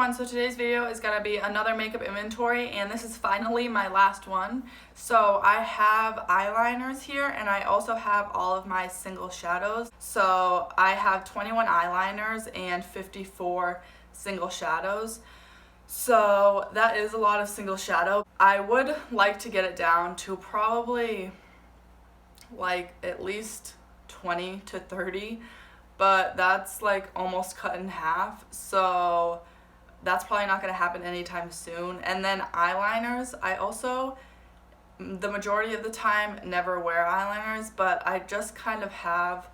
everyone, so today's video is going to be another makeup inventory, and this is finally my last one. So I have eyeliners here, and I also have all of my single shadows. So I have 21 eyeliners and 54 single shadows. So that is a lot of single shadow. I would like to get it down to probably like at least 20 to 30, but that's like almost cut in half, so that's probably not going to happen anytime soon. And then eyeliners, I also, the majority of the time, never wear eyeliners, but I just kind of have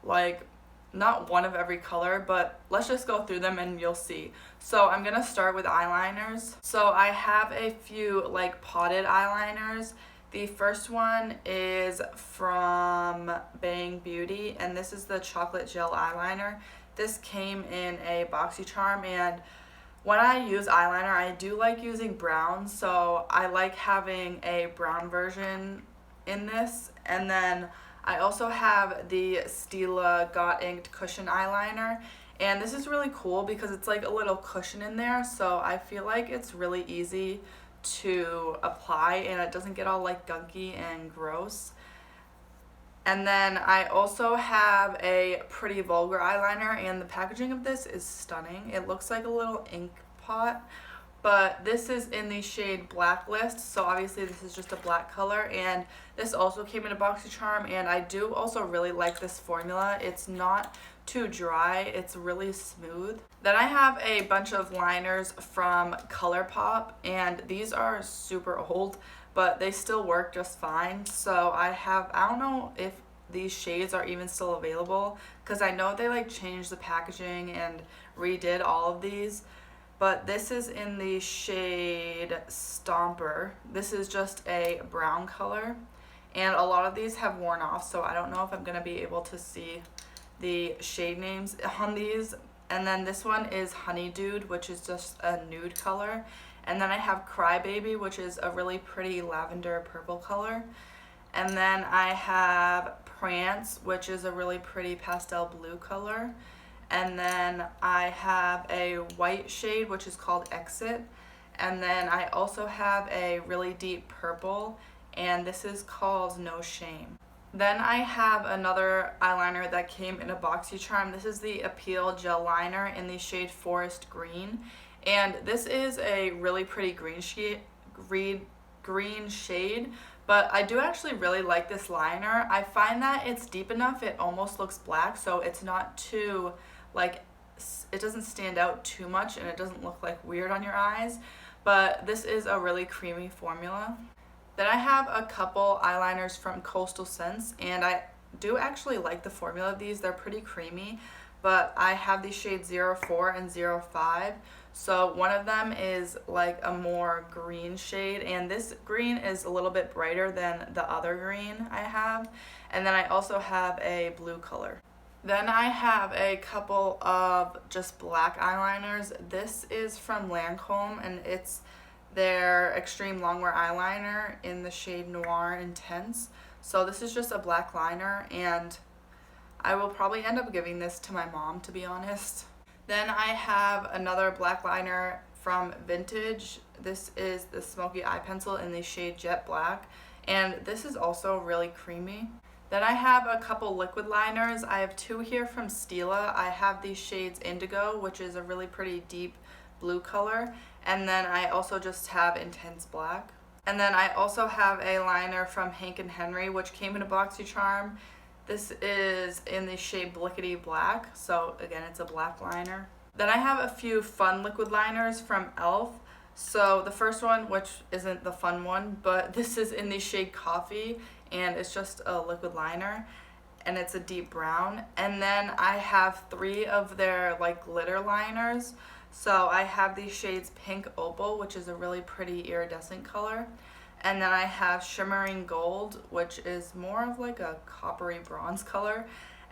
like not one of every color, but let's just go through them and you'll see. So I'm going to start with eyeliners. So I have a few like potted eyeliners. The first one is from Bang Beauty, and this is the chocolate gel eyeliner. This came in a BoxyCharm, and when I use eyeliner, I do like using brown, so I like having a brown version in this. And then I also have the Stila Got Inked Cushion Eyeliner, and this is really cool because it's like a little cushion in there, so I feel like it's really easy to apply and it doesn't get all like gunky and gross. And then I also have a Pretty Vulgar eyeliner, and the packaging of this is stunning. It looks like a little ink pot, but this is in the shade Blacklist, so obviously this is just a black color, and this also came in a BoxyCharm, and I do also really like this formula. It's not too dry, it's really smooth. Then I have a bunch of liners from ColourPop, and these are super old, but they still work just fine. So I don't know if these shades are even still available, because I know they like changed the packaging and redid all of these. But this is in the shade Stomper. This is just a brown color, and a lot of these have worn off, so I don't know if I'm going to be able to see the shade names on these. And then this one is Honey Dude, which is just a nude color. And then I have Crybaby, which is a really pretty lavender purple color. And then I have Prance, which is a really pretty pastel blue color. And then I have a white shade, which is called Exit. And then I also have a really deep purple, and this is called No Shame. Then I have another eyeliner that came in a BoxyCharm. This is the Appeal Gel Liner in the shade Forest Green. And this is a really pretty green shade, but I do actually really like this liner. I find that it's deep enough, it almost looks black, so it's not too, like, it doesn't stand out too much and it doesn't look like weird on your eyes. But this is a really creamy formula. Then I have a couple eyeliners from Coastal Scents, and I do actually like the formula of these. They're pretty creamy, but I have these shades 04 and 05. So one of them is like a more green shade, and this green is a little bit brighter than the other green I have. And then I also have a blue color. Then I have a couple of just black eyeliners. This is from Lancome, and it's their Extreme Longwear eyeliner in the shade Noir Intense. So this is just a black liner, and I will probably end up giving this to my mom, to be honest. Then I have another black liner from Vintage. This is the Smoky Eye Pencil in the shade Jet Black, and this is also really creamy. Then I have a couple liquid liners. I have two here from Stila. I have these shades Indigo, which is a really pretty deep blue color, and then I also just have Intense Black. And then I also have a liner from Hank & Henry, which came in a BoxyCharm. This is in the shade Blickety Black, so again, it's a black liner. Then I have a few fun liquid liners from e.l.f. So the first one, which isn't the fun one, but this is in the shade Coffee, and it's just a liquid liner, and it's a deep brown. And then I have three of their like glitter liners. So I have these shades Pink Opal, which is a really pretty iridescent color. And then I have Shimmering Gold, which is more of like a coppery bronze color.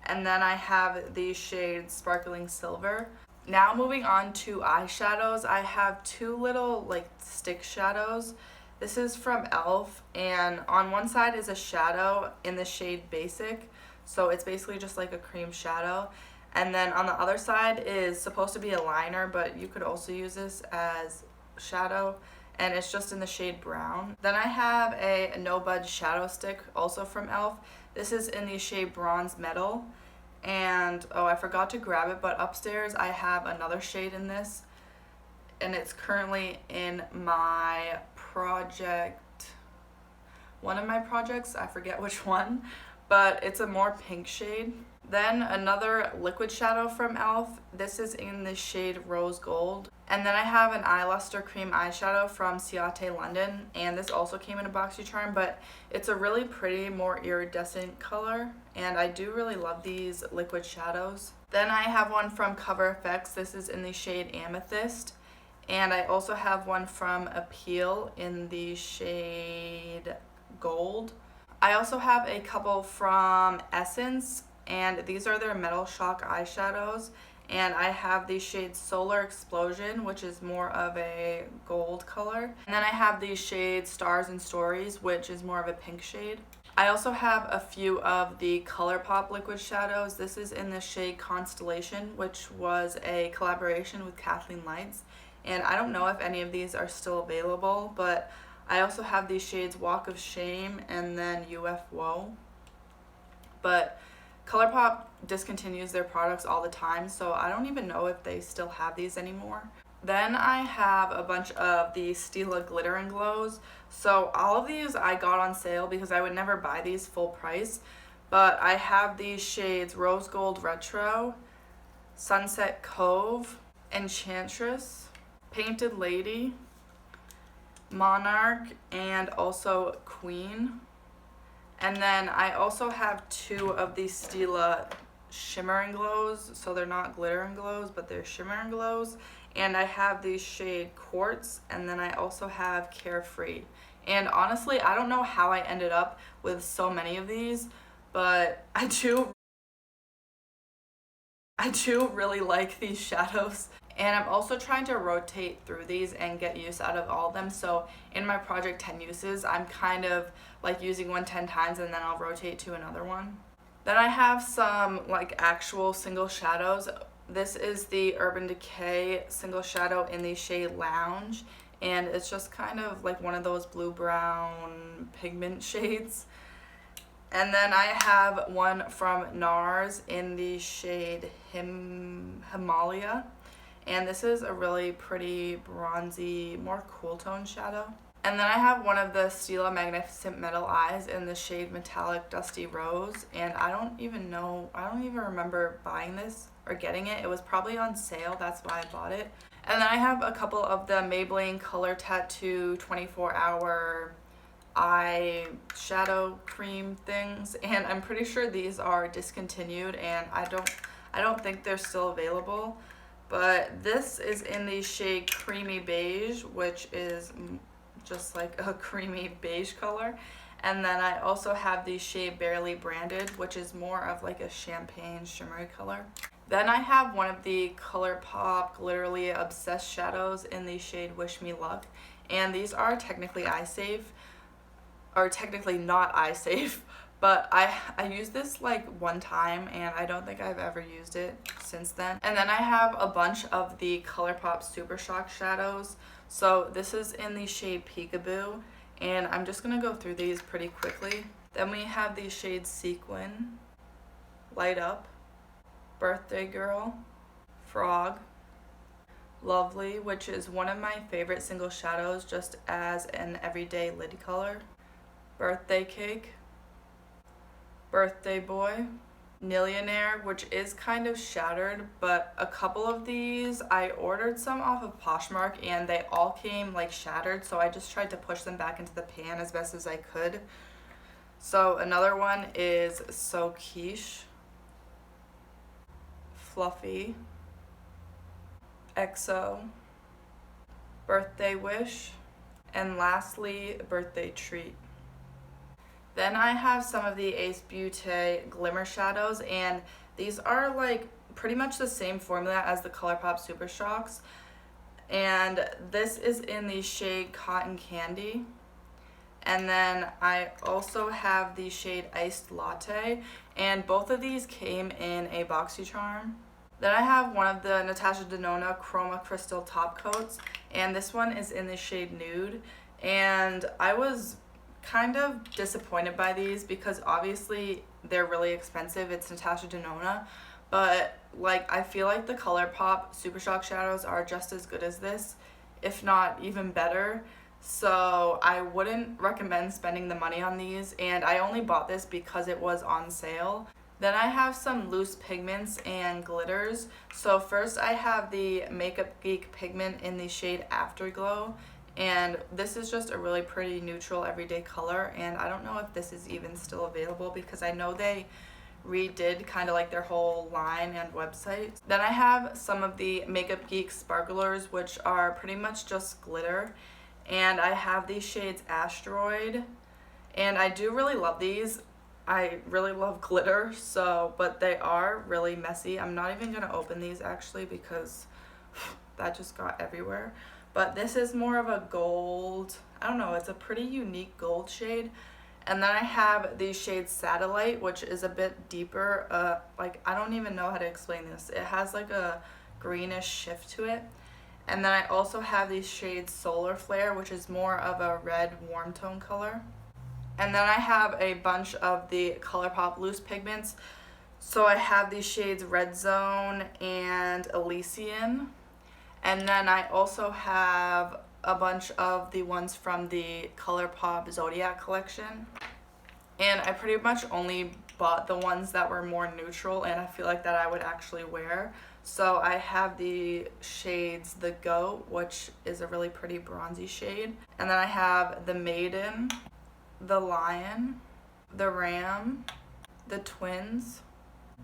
And then I have these shades Sparkling Silver. Now moving on to eyeshadows, I have two little like stick shadows. This is from e.l.f. and on one side is a shadow in the shade Basic. So it's basically just like a cream shadow. And then on the other side is supposed to be a liner, but you could also use this as shadow, and it's just in the shade brown. Then I have a No Budge shadow stick, also from e.l.f. This is in the shade Bronze Metal, and oh, I forgot to grab it, but upstairs I have another shade in this, and it's currently in my project, one of my projects, I forget which one, but it's a more pink shade. Then another liquid shadow from e.l.f. This is in the shade Rose Gold. And then I have an Eye Luster Cream eyeshadow from Ciate London, and this also came in a BoxyCharm, but it's a really pretty, more iridescent color, and I do really love these liquid shadows. Then I have one from Cover FX. This is in the shade Amethyst, and I also have one from Appeal in the shade Gold. I also have a couple from Essence, and these are their Metal Shock eyeshadows, and I have the shade Solar Explosion, which is more of a gold color, and then I have the shade Stars and Stories, which is more of a pink shade. I also have a few of the ColourPop liquid shadows. This is in the shade Constellation, which was a collaboration with Kathleen Lights, and I don't know if any of these are still available, but I also have these shades Walk of Shame and then UFO. But ColourPop discontinues their products all the time, so I don't even know if they still have these anymore. Then I have a bunch of the Stila Glitter and Glows. So all of these I got on sale because I would never buy these full price. But I have these shades Rose Gold Retro, Sunset Cove, Enchantress, Painted Lady, Monarch, and also Queen. And then I also have two of these Stila Shimmer and Glows. So they're not glitter and glows, but they're shimmer and glows. And I have these shade Quartz, and then I also have Carefree. And honestly, I don't know how I ended up with so many of these, but I do really like these shadows. And I'm also trying to rotate through these and get use out of all of them. So in my project 10 uses, I'm kind of like using one 10 times and then I'll rotate to another one. Then I have some like actual single shadows. This is the Urban Decay single shadow in the shade Lounge, and it's just kind of like one of those blue-brown pigment shades. And then I have one from NARS in the shade Himalaya, and this is a really pretty bronzy, more cool tone shadow. And then I have one of the Stila Magnificent Metal Eyes in the shade Metallic Dusty Rose, and I don't even remember buying this or getting it. It was probably on sale, that's why I bought it. And then I have a couple of the Maybelline Color Tattoo 24-hour eye shadow cream things, and I'm pretty sure these are discontinued, and I don't think they're still available. But this is in the shade Creamy Beige, which is just like a creamy beige color. And then I also have the shade Barely Branded, which is more of like a champagne shimmery color. Then I have one of the ColourPop Glitterly Obsessed shadows in the shade Wish Me Luck, and these are technically eye safe, or technically not eye safe, but I used this like one time and I don't think I've ever used it since then. And then I have a bunch of the ColourPop Super Shock shadows. So this is in the shade Peekaboo, and I'm just gonna go through these pretty quickly. Then we have the shades Sequin, Light Up, Birthday Girl, Frog, Lovely, which is one of my favorite single shadows just as an everyday lid color, Birthday Cake, Birthday Boy, Millionaire, which is kind of shattered, but a couple of these, I ordered some off of Poshmark and they all came like shattered, so I just tried to push them back into the pan as best as I could. So another one is So Quiche, Fluffy, EXO, Birthday Wish, and lastly, Birthday Treat. Then I have some of the Ace Beauté Glimmer shadows, and these are like pretty much the same formula as the ColourPop Super Shocks. And this is in the shade Cotton Candy. And then I also have the shade Iced Latte, and both of these came in a BoxyCharm. Then I have one of the Natasha Denona Chroma Crystal top coats, and this one is in the shade Nude. And I was kind of disappointed by these because obviously they're really expensive. It's Natasha Denona, but like I feel like the ColourPop Super Shock shadows are just as good as this, if not even better. So I wouldn't recommend spending the money on these, and I only bought this because it was on sale. Then I have some loose pigments and glitters. So first I have the Makeup Geek pigment in the shade Afterglow, and this is just a really pretty neutral everyday color, and I don't know if this is even still available because I know they redid kind of like their whole line and website. Then I have some of the Makeup Geek sparklers, which are pretty much just glitter, and I have these shades Asteroid, and I do really love these. I really love glitter, but they are really messy. I'm not even gonna open these actually because that just got everywhere. But this is more of a gold, I don't know, it's a pretty unique gold shade. And then I have the shade Satellite, which is a bit deeper. Like, I don't even know how to explain this. It has like a greenish shift to it. And then I also have these shades Solar Flare, which is more of a red warm tone color. And then I have a bunch of the ColourPop loose pigments. So I have these shades Red Zone and Elysian. And then I also have a bunch of the ones from the ColourPop Zodiac collection. And I pretty much only bought the ones that were more neutral and I feel like that I would actually wear. So I have the shades The Goat, which is a really pretty bronzy shade. And then I have the Maiden, the Lion, the Ram, the Twins,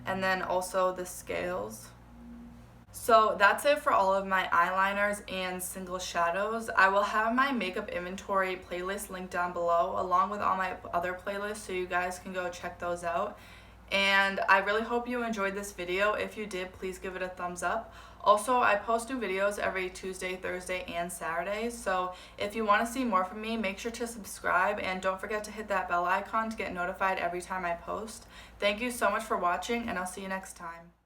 and then also the Scales. So that's it for all of my eyeliners and single shadows. I will have my makeup inventory playlist linked down below along with all my other playlists so you guys can go check those out. And I really hope you enjoyed this video. If you did, please give it a thumbs up. Also, I post new videos every Tuesday, Thursday, and Saturday. So if you want to see more from me, make sure to subscribe and don't forget to hit that bell icon to get notified every time I post. Thank you so much for watching, and I'll see you next time.